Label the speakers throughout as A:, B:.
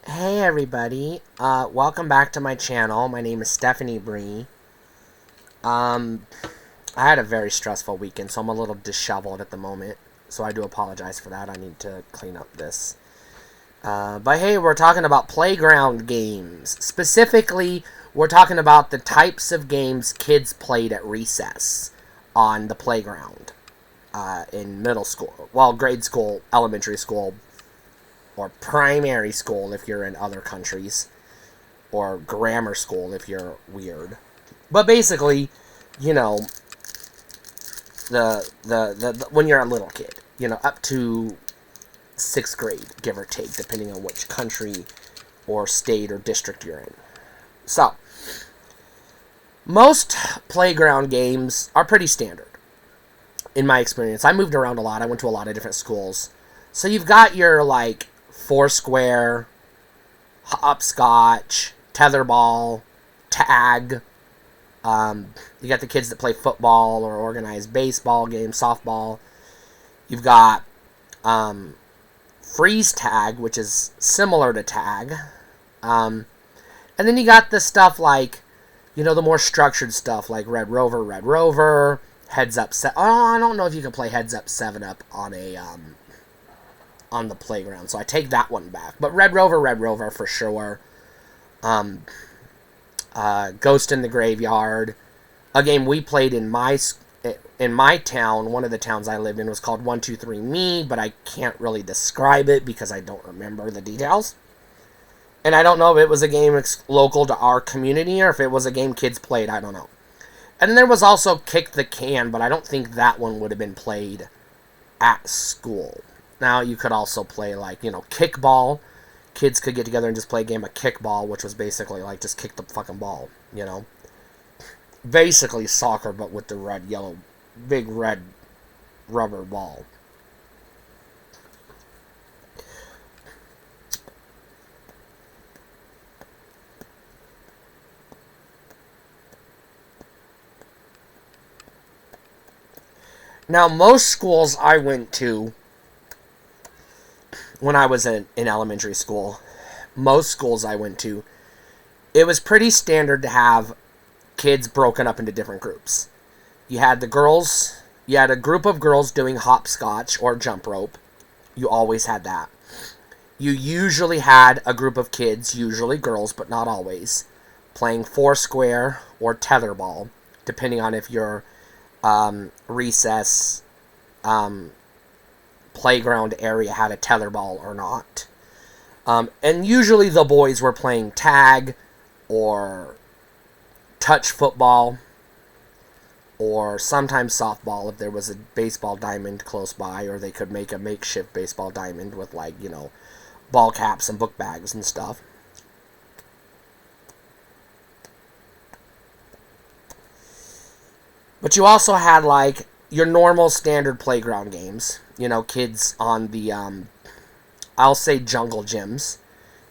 A: Hey everybody, welcome back to my channel. My name is Stephanie Bree. Um, I had a very stressful weekend, so I'm a little disheveled at the moment. So I do apologize for that. I need to clean up this. But hey, we're talking about playground games. Specifically, we're talking about the types of games kids played at recess on the playground in middle school. Well, grade school, elementary school, or primary school if you're in other countries, or grammar school if you're weird. But basically, you know, the when you're a little kid, up to sixth grade, give or take, depending on which country or state or district you're in. So, most playground games are pretty standard, in my experience. I moved around a lot. I went to a lot of different schools. So you've got your, like, Foursquare, hopscotch, tetherball, tag. You got the kids that play football or organized baseball games, softball. You've got freeze tag, which is similar to tag. And then you got the stuff like, the more structured stuff like Red Rover, Heads Up. I don't know if you can play Heads Up 7 Up on a on the playground, so I take that one back. But Red Rover for sure. Ghost in the Graveyard, a game we played in my town. One of the towns I lived in was called 123 Me, but I can't really describe it because I don't remember the details. And I don't know if it was a game local to our community or if it was a game kids played. I don't know. And then there was also Kick the Can, but I don't think that one would have been played at school. Now, you could also play, like, kickball. Kids could get together and just play a game of kickball, which was basically, like, just kick the fucking ball, Basically soccer, but with the big red rubber ball. Now, most schools I went to when I was in elementary school, most schools I went to, it was pretty standard to have kids broken up into different groups. You had a group of girls doing hopscotch or jump rope. You always had that. You usually had a group of kids, usually girls, but not always, playing Foursquare or tetherball, depending on if your recess playground area had a tetherball or not. And usually the boys were playing tag or touch football or sometimes softball if there was a baseball diamond close by, or they could make a makeshift baseball diamond with, like, ball caps and book bags and stuff. But you also had, like, your normal standard playground games. Kids on the, I'll say jungle gyms,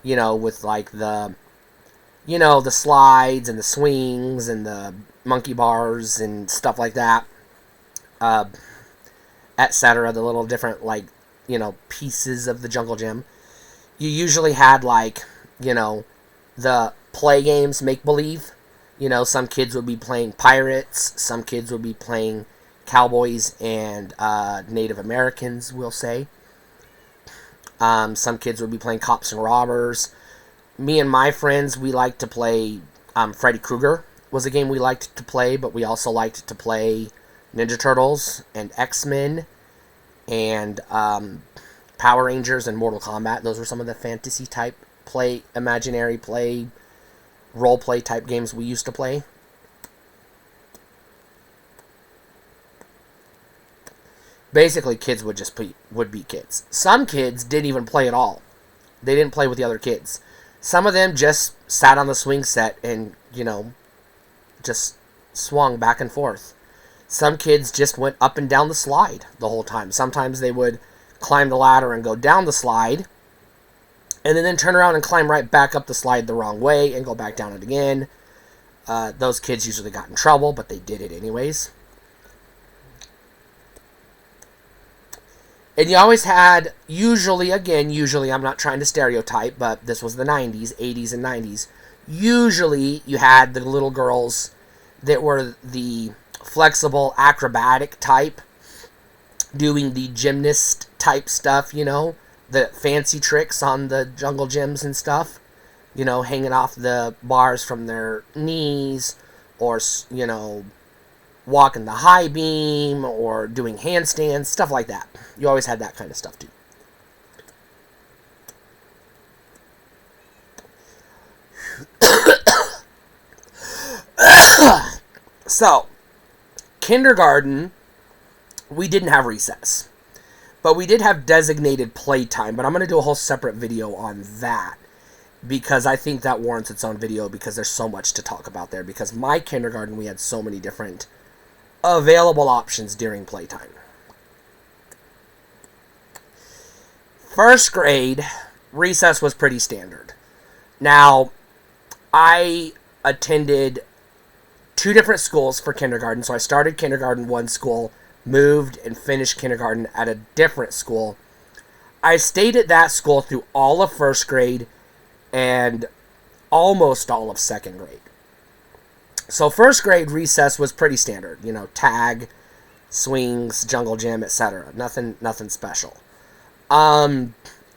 A: with, like, the slides and the swings and the monkey bars and stuff like that, etc. The little different, like, pieces of the jungle gym. You usually had, like, the play games, make-believe. Some kids would be playing pirates. Some kids would be playing cowboys and Native Americans, we'll say. Some kids would be playing cops and robbers. Me and my friends, we liked to play Freddy Krueger was a game we liked to play, but we also liked to play Ninja Turtles and X-Men and Power Rangers and Mortal Kombat. Those were some of the fantasy type play, imaginary play, role play type games we used to play. Basically, kids would be kids. Some kids didn't even play at all. They didn't play with the other kids. Some of them just sat on the swing set and, just swung back and forth. Some kids just went up and down the slide the whole time. Sometimes they would climb the ladder and go down the slide, and then turn around and climb right back up the slide the wrong way and go back down it again. Those kids usually got in trouble, but they did it anyways. And you always had, usually, I'm not trying to stereotype, but this was the 90s, 80s, and 90s. Usually, you had the little girls that were the flexible acrobatic type, doing the gymnast type stuff, the fancy tricks on the jungle gyms and stuff, hanging off the bars from their knees, or, walking the high beam, or doing handstands, stuff like that. You always had that kind of stuff too. So, kindergarten, we didn't have recess. But we did have designated playtime, but I'm going to do a whole separate video on that, because I think that warrants its own video, because there's so much to talk about there. Because my kindergarten, we had so many different available options during playtime. First grade, recess was pretty standard. Now, I attended 2 different schools for kindergarten, so I started kindergarten one school, moved and finished kindergarten at a different school. I stayed at that school through all of first grade and almost all of second grade. So first grade recess was pretty standard, tag, swings, jungle gym, etc. Nothing special. I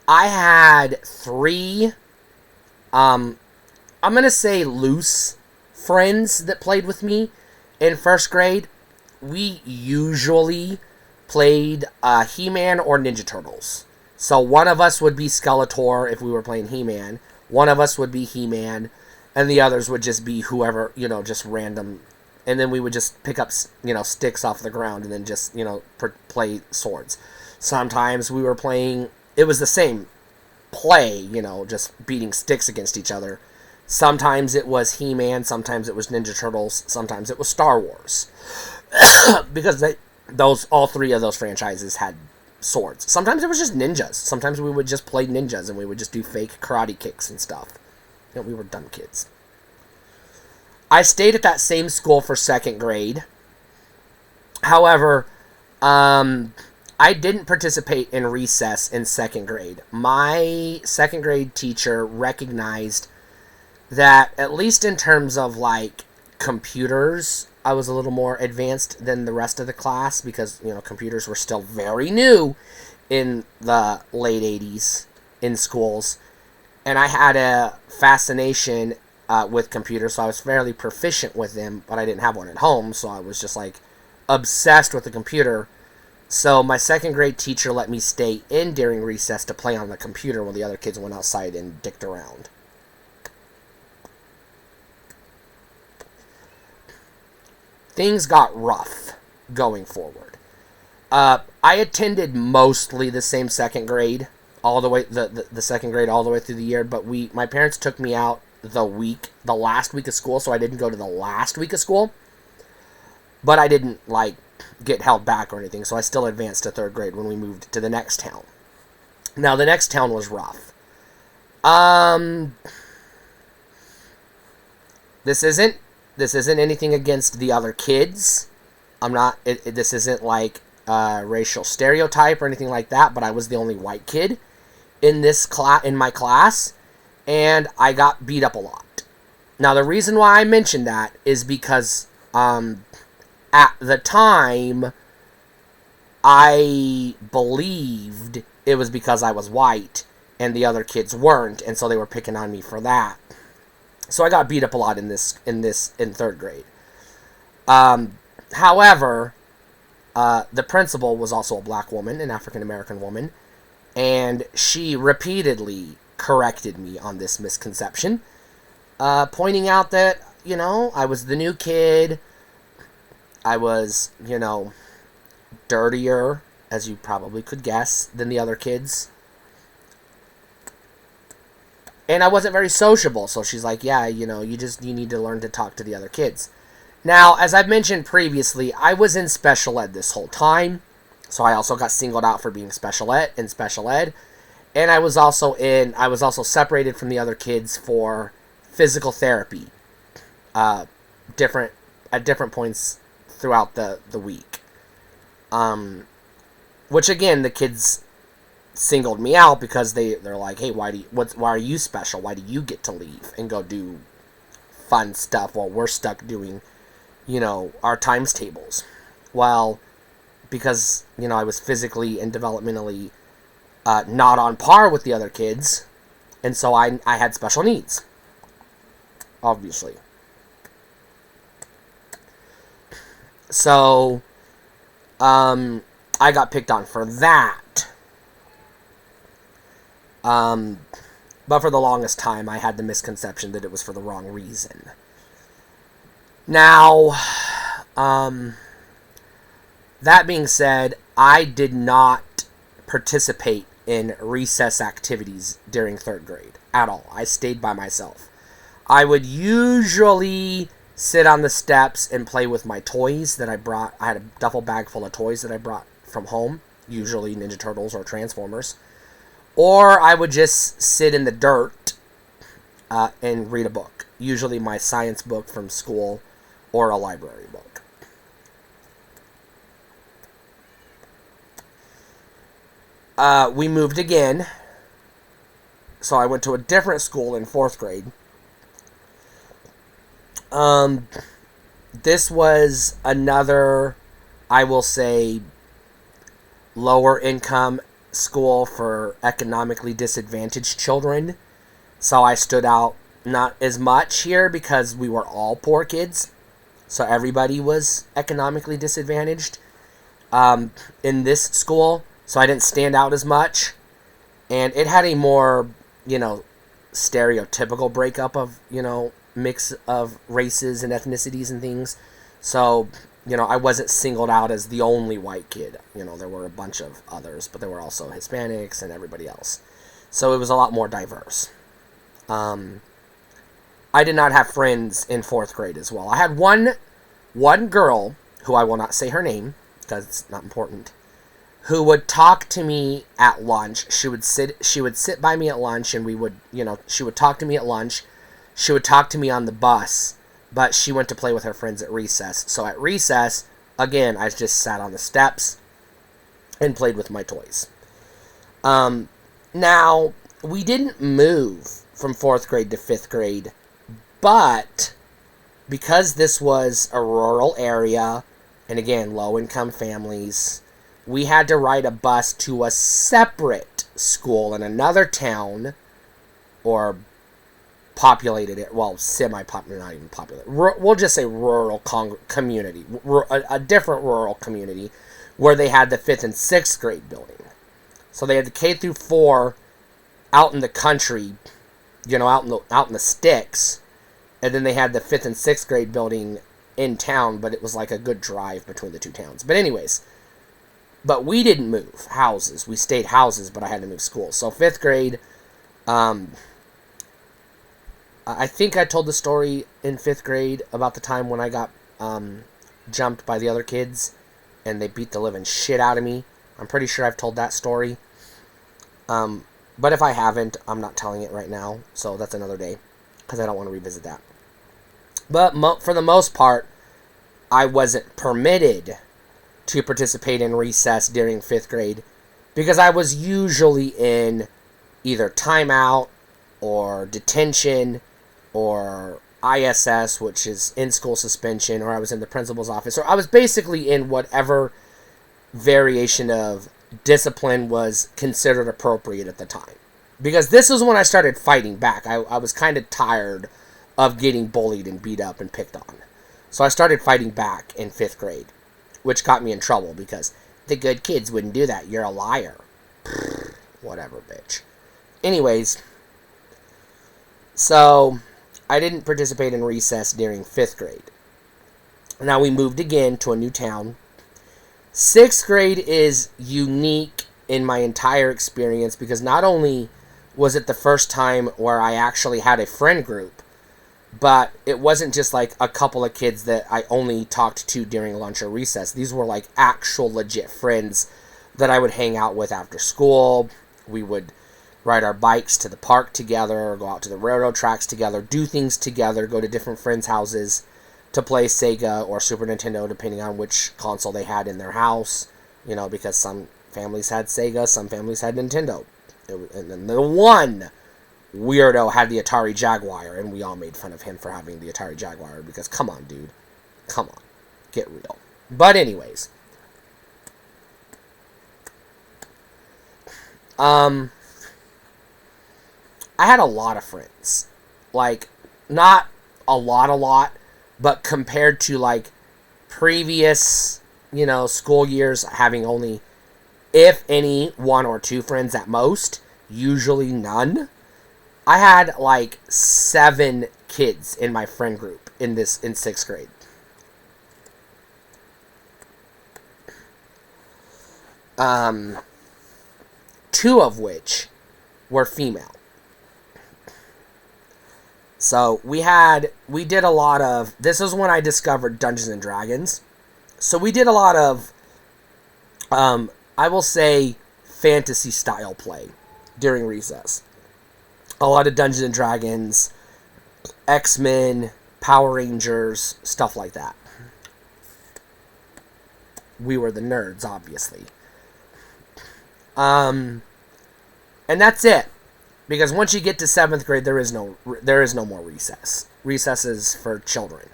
A: had 3, I'm gonna say loose friends that played with me in first grade. We usually played He-Man or Ninja Turtles. So one of us would be Skeletor if we were playing He-Man. One of us would be He-Man, and the others would just be whoever, just random. And then we would just pick up, sticks off the ground and then just, play swords. Sometimes we were playing, it was the same play, just beating sticks against each other. Sometimes it was He-Man, sometimes it was Ninja Turtles, sometimes it was Star Wars. Because all 3 of those franchises had swords. Sometimes it was just ninjas. Sometimes we would just play ninjas and we would just do fake karate kicks and stuff. We were dumb kids. I stayed at that same school for second grade. However, I didn't participate in recess in second grade. My second grade teacher recognized that, at least in terms of computers, I was a little more advanced than the rest of the class, because computers were still very new in the late 80s in schools, and I had a fascination with computers, so I was fairly proficient with them, but I didn't have one at home, so I was just obsessed with the computer. So my second grade teacher let me stay in during recess to play on the computer while the other kids went outside and dicked around. Things got rough going forward. I attended mostly the same second grade, all the way the second grade all the way through the year. But my parents took me out the last week of school, so I didn't go to the last week of school. But I didn't get held back or anything, so I still advanced to third grade when we moved to the next town. Now the next town was rough. This isn't anything against the other kids. This isn't racial stereotype or anything like that, but I was the only white kid in my class, and I got beat up a lot. Now, the reason why I mentioned that is because, at the time, I believed it was because I was white, and the other kids weren't, and so they were picking on me for that. So I got beat up a lot in third grade. However, the principal was also a black woman, an African American woman, and she repeatedly corrected me on this misconception, pointing out that, I was the new kid. I was, dirtier, as you probably could guess, than the other kids. And I wasn't very sociable, so she's like, yeah, you need to learn to talk to the other kids. Now, as I've mentioned previously, I was in special ed this whole time, so I also got singled out for being in special ed, and I was also separated from the other kids for physical therapy, at different points throughout the week. which again, the kids singled me out because they're like, hey, why are you special? Why do you get to leave and go do fun stuff while we're stuck doing, our times tables? Well, because, I was physically and developmentally not on par with the other kids, and so I had special needs, obviously. So, I got picked on for that. But for the longest time, I had the misconception that it was for the wrong reason. Now, that being said, I did not participate in recess activities during 3rd grade at all. I stayed by myself. I would usually sit on the steps and play with my toys that I brought. I had a duffel bag full of toys that I brought from home, usually Ninja Turtles or Transformers. Or I would just sit in the dirt and read a book, usually my science book from school or a library book. We moved again, so I went to a different school in 4th grade. This was another, I will say, lower income school for economically disadvantaged children. So I stood out not as much here because we were all poor kids. So everybody was economically disadvantaged in this school. So I didn't stand out as much. And it had a more, stereotypical breakup of, mix of races and ethnicities and things. So, I wasn't singled out as the only white kid. There were a bunch of others, but there were also Hispanics and everybody else. So it was a lot more diverse. I did not have friends in 4th grade as well. I had one girl, who I will not say her name, because it's not important, who would talk to me at lunch. She would sit by me at lunch, and she would talk to me at lunch. She would talk to me on the bus, but she went to play with her friends at recess. So at recess, again, I just sat on the steps and played with my toys. Now, we didn't move from 4th grade to 5th grade, but because this was a rural area, and again, low-income families, we had to ride a bus to a separate school in another town, or populated it, well, semi-popular, not even popular. We'll just say rural community, a different rural community, where they had the 5th and 6th grade building. So they had the K through 4 out in the country, out in the sticks, and then they had the 5th and 6th grade building in town, but it was like a good drive between the two towns. But anyways, but we didn't move houses. We stayed houses, but I had to move schools. So 5th grade, I think I told the story in 5th grade about the time when I got jumped by the other kids and they beat the living shit out of me. I'm pretty sure I've told that story. But if I haven't, I'm not telling it right now. So that's another day because I don't want to revisit that. But for the most part, I wasn't permitted to participate in recess during 5th grade because I was usually in either timeout or detention or ISS, which is in-school suspension, or I was in the principal's office, or I was basically in whatever variation of discipline was considered appropriate at the time. Because this is when I started fighting back. I was kind of tired of getting bullied and beat up and picked on. So I started fighting back in 5th grade, which got me in trouble because the good kids wouldn't do that. You're a liar. Whatever, bitch. Anyways, so I didn't participate in recess during 5th grade. Now we moved again to a new town. 6th grade is unique in my entire experience because not only was it the first time where I actually had a friend group, but it wasn't just like a couple of kids that I only talked to during lunch or recess. These were like actual legit friends that I would hang out with after school. We would ride our bikes to the park together, or go out to the railroad tracks together, do things together, go to different friends' houses to play Sega or Super Nintendo, depending on which console they had in their house, because some families had Sega, some families had Nintendo. And then the one weirdo had the Atari Jaguar, and we all made fun of him for having the Atari Jaguar, because come on, dude. Come on. Get real. But anyways. I had a lot of friends. Like, not a lot, but compared to, like, previous, school years, having only, if any, 1 or 2 friends at most, usually none. I had, like, 7 kids in my friend group in 6th grade. Two of which were female. So we did a lot of, this is when I discovered Dungeons and Dragons. So we did a lot of, I will say, fantasy style play during recess. A lot of Dungeons and Dragons, X-Men, Power Rangers, stuff like that. We were the nerds, obviously. And that's it. Because once you get to 7th grade, there is no more recess. Recess is for children.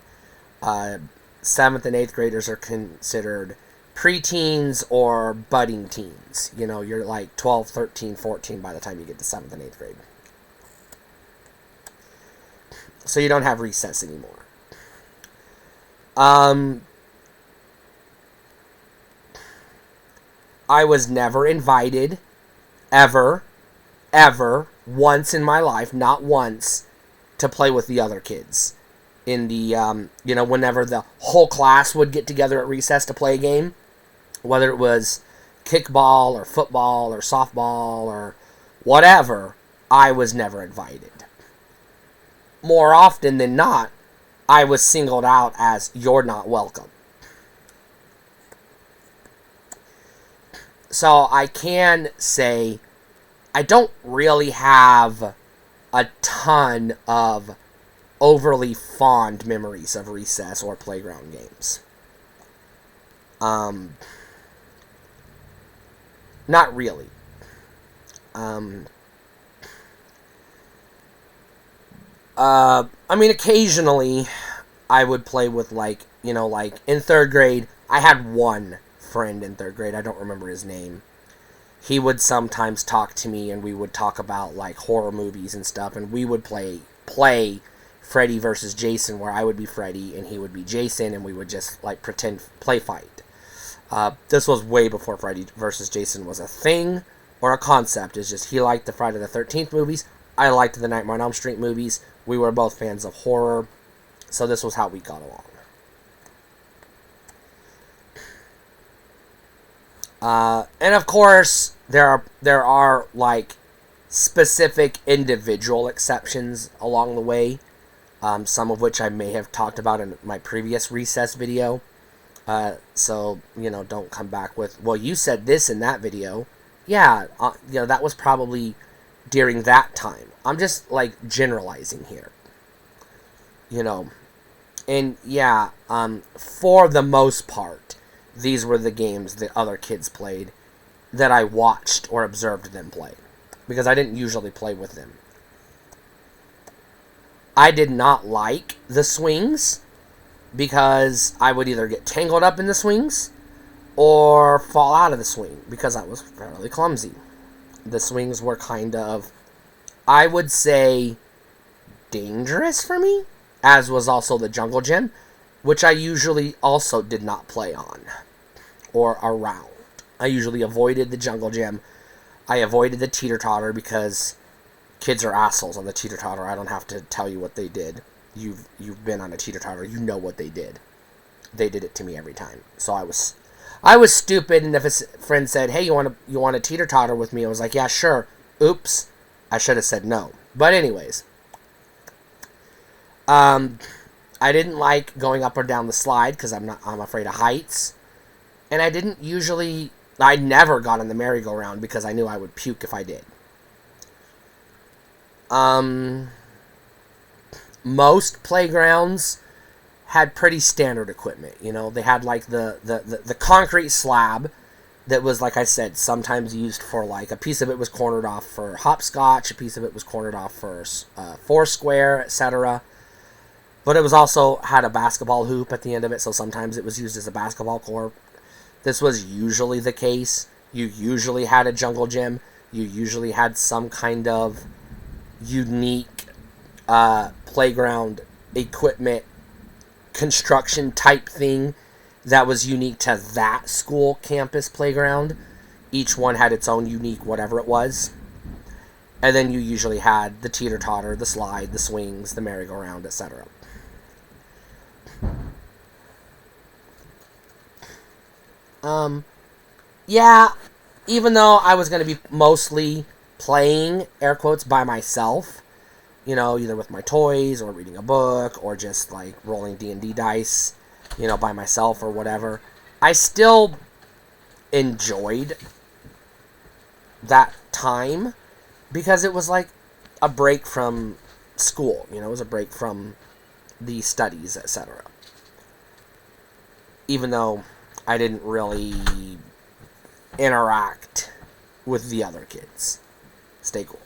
A: 7th and 8th graders are considered preteens or budding teens. You're like 12, 13, 14 by the time you get to 7th and 8th grade. So you don't have recess anymore. I was never invited, ever, once in my life, not once, to play with the other kids. In the, whenever the whole class would get together at recess to play a game, whether it was kickball or football or softball or whatever, I was never invited. More often than not, I was singled out as, you're not welcome. So I can say I don't really have a ton of overly fond memories of recess or playground games. Not really. Occasionally I would play with, like in 3rd grade, I had one friend in 3rd grade. I don't remember his name. He would sometimes talk to me, and we would talk about, like, horror movies and stuff, and we would play Freddy versus Jason, where I would be Freddy and he would be Jason, and we would just, like, pretend play fight. This was way before Freddy versus Jason was a thing or a concept. It's just he liked the Friday the 13th movies. I liked the Nightmare on Elm Street movies. We were both fans of horror, so this was how we got along. And of course, there are like specific individual exceptions along the way, some of which I may have talked about in my previous recess video. So don't come back with, well, you said this in that video. Yeah, that was probably during that time. I'm just like generalizing here. And yeah, for the most part, these were the games that other kids played that I watched or observed them play, because I didn't usually play with them. I did not like the swings because I would either get tangled up in the swings or fall out of the swing because I was fairly clumsy. The swings were kind of, I would say, dangerous for me, as was also the jungle gym, which I usually also did not play on or around. I usually avoided the jungle gym. I avoided the teeter-totter because kids are assholes on the teeter-totter. I don't have to tell you what they did. You've been on a teeter-totter. You know what they did. They did it to me every time. So I was stupid, and if a friend said, "Hey, you want a teeter-totter with me?" I was like, "Yeah, sure." Oops. I should have said no. But anyways, I didn't like going up or down the slide because I'm afraid of heights. And I never got on the merry-go-round because I knew I would puke if I did. Most playgrounds had pretty standard equipment. They had like the concrete slab that was, like I said, sometimes used for, like, a piece of it was cornered off for hopscotch, a piece of it was cornered off for foursquare, etc. But it was also had a basketball hoop at the end of it, so sometimes it was used as a basketball court. This was usually the case. You usually had a jungle gym. You usually had some kind of unique playground equipment construction type thing that was unique to that school campus playground. Each one had its own unique whatever it was. And then you usually had the teeter-totter, the slide, the swings, the merry-go-round, etc. Yeah, even though I was going to be mostly playing, air quotes, by myself, either with my toys or reading a book or just, like, rolling D&D dice, by myself or whatever, I still enjoyed that time because it was like a break from school, it was a break from the studies, etc. Even though I didn't really interact with the other kids. Stay cool.